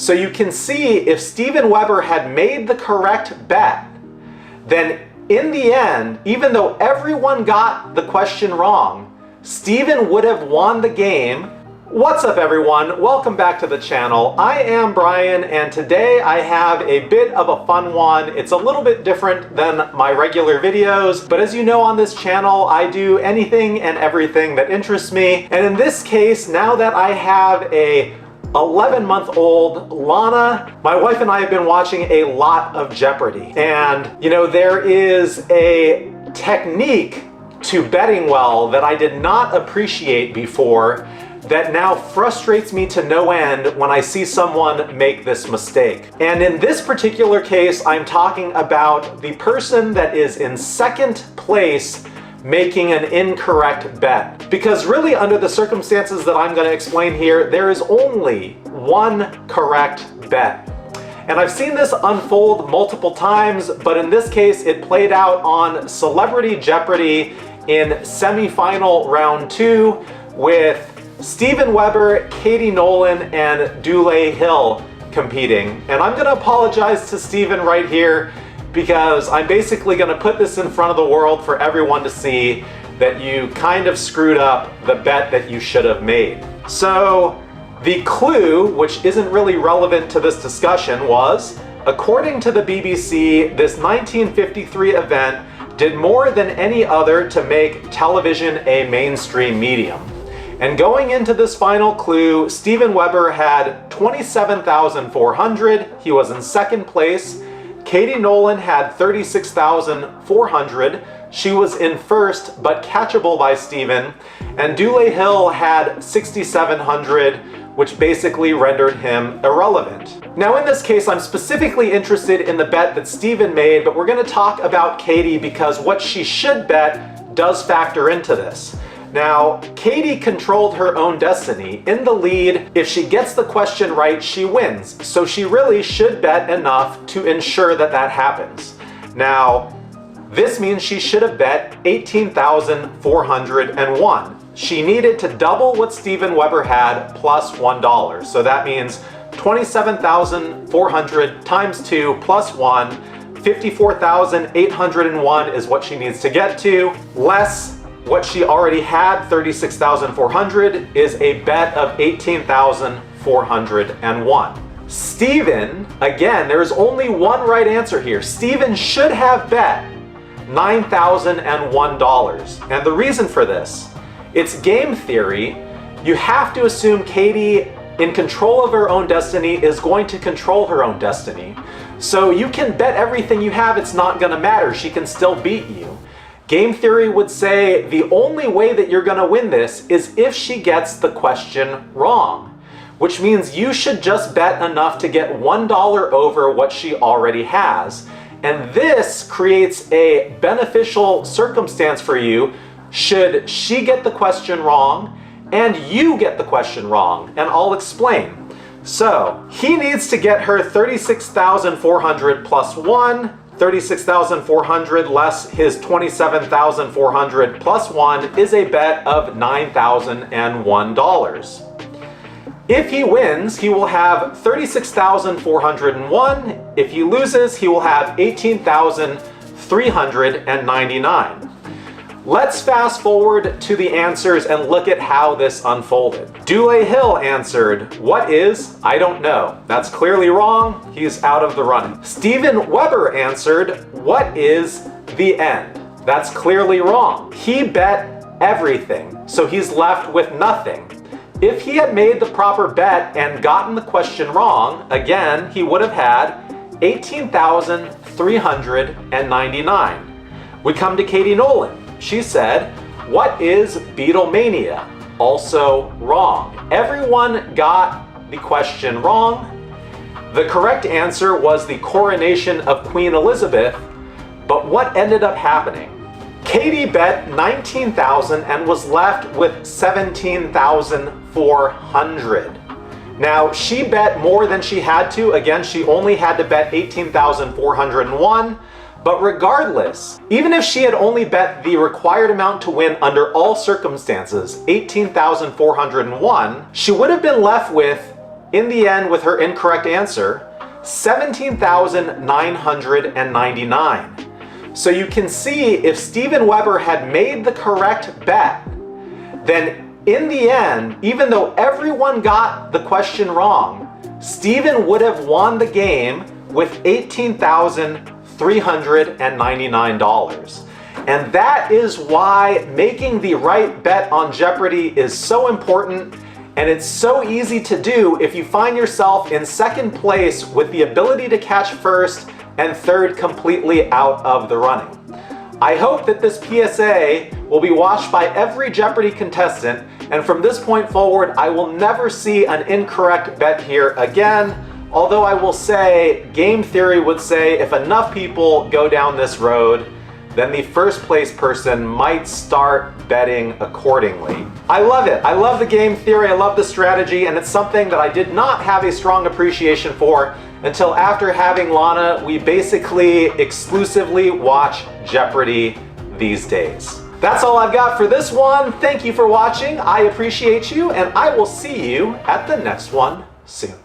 So you can see if Steven Weber had made the correct bet, then in the end, even though everyone got the question wrong, Steven would have won the game. What's up everyone? Welcome back to the channel. I am Brian and today I have a bit of a fun one. It's a little bit different than my regular videos, but as you know on this channel, I do anything and everything that interests me. And in this case, now that I have a 11-month-old Lana, my wife and I have been watching a lot of Jeopardy. And you know, there is a technique to betting well that I did not appreciate before that now frustrates me to no end when I see someone make this mistake. And in this particular case, I'm talking about the person that is in second place making an incorrect bet. Because really, under the circumstances that I'm going to explain here, there is only one correct bet. And I've seen this unfold multiple times, but in this case, it played out on Celebrity Jeopardy in semifinal round 2 with Steven Weber, Katie Nolan, and Dule Hill competing. And I'm gonna apologize to Steven right here because I'm basically gonna put this in front of the world for everyone to see that you kind of screwed up the bet that you should have made. So the clue, which isn't really relevant to this discussion, was, according to the BBC, this 1953 event did more than any other to make television a mainstream medium. And going into this final clue, Steven Weber had 27,400. He was in second place. Katie Nolan had 36,400. She was in first, but catchable by Steven. And Dule Hill had 6,700, which basically rendered him irrelevant. Now in this case, I'm specifically interested in the bet that Steven made, but we're gonna talk about Katie because what she should bet does factor into this. Now, Katie controlled her own destiny. In the lead, if she gets the question right, she wins. So she really should bet enough to ensure that that happens. Now, this means she should have bet 18,401. She needed to double what Steven Weber had plus $1. So that means 27,400 times 2 plus 1, 54,801 is what she needs to get to, less what she already had, 36,400, is a bet of 18,401. Steven, again, there is only one right answer here. Steven should have bet $9,001. And the reason for this, it's game theory. You have to assume Katie, in control of her own destiny, is going to control her own destiny. So you can bet everything you have, it's not gonna matter. She can still beat you. Game theory would say the only way that you're gonna win this is if she gets the question wrong, which means you should just bet enough to get $1 over what she already has. And this creates a beneficial circumstance for you should she get the question wrong and you get the question wrong, and I'll explain. So he needs to get her 36,400 plus 1, 36,400 less his 27,400 plus 1 is a bet of $9,001. If he wins, he will have 36,401. If he loses, he will have 18,399. Let's fast forward to the answers and look at how this unfolded. Dule Hill answered, "What is? I don't know." That's clearly wrong. He's out of the running. Steven Weber answered, "What is the end?" That's clearly wrong. He bet everything, so he's left with nothing. If he had made the proper bet and gotten the question wrong, again, he would have had 18,399. We come to Katie Nolan. She said, "What is Beatlemania?" Also wrong. Everyone got the question wrong. The correct answer was the coronation of Queen Elizabeth, but what ended up happening? Katie bet 19,000 and was left with 17,400. Now, she bet more than she had to. Again, she only had to bet 18,401. But regardless, even if she had only bet the required amount to win under all circumstances, 18,401, she would have been left with in the end with her incorrect answer, 17,999. So you can see if Steven Weber had made the correct bet, then in the end, even though everyone got the question wrong, Steven would have won the game with $18,399. And that is why making the right bet on Jeopardy is so important, and it's so easy to do if you find yourself in second place with the ability to catch first and third completely out of the running. I hope that this PSA will be watched by every Jeopardy contestant, and from this point forward, I will never see an incorrect bet here again. Although I will say, game theory would say if enough people go down this road, then the first place person might start betting accordingly. I love it. I love the game theory. I love the strategy, and it's something that I did not have a strong appreciation for until after having Lana. We basically exclusively watch Jeopardy these days. That's all I've got for this one. Thank you for watching. I appreciate you, and I will see you at the next one soon.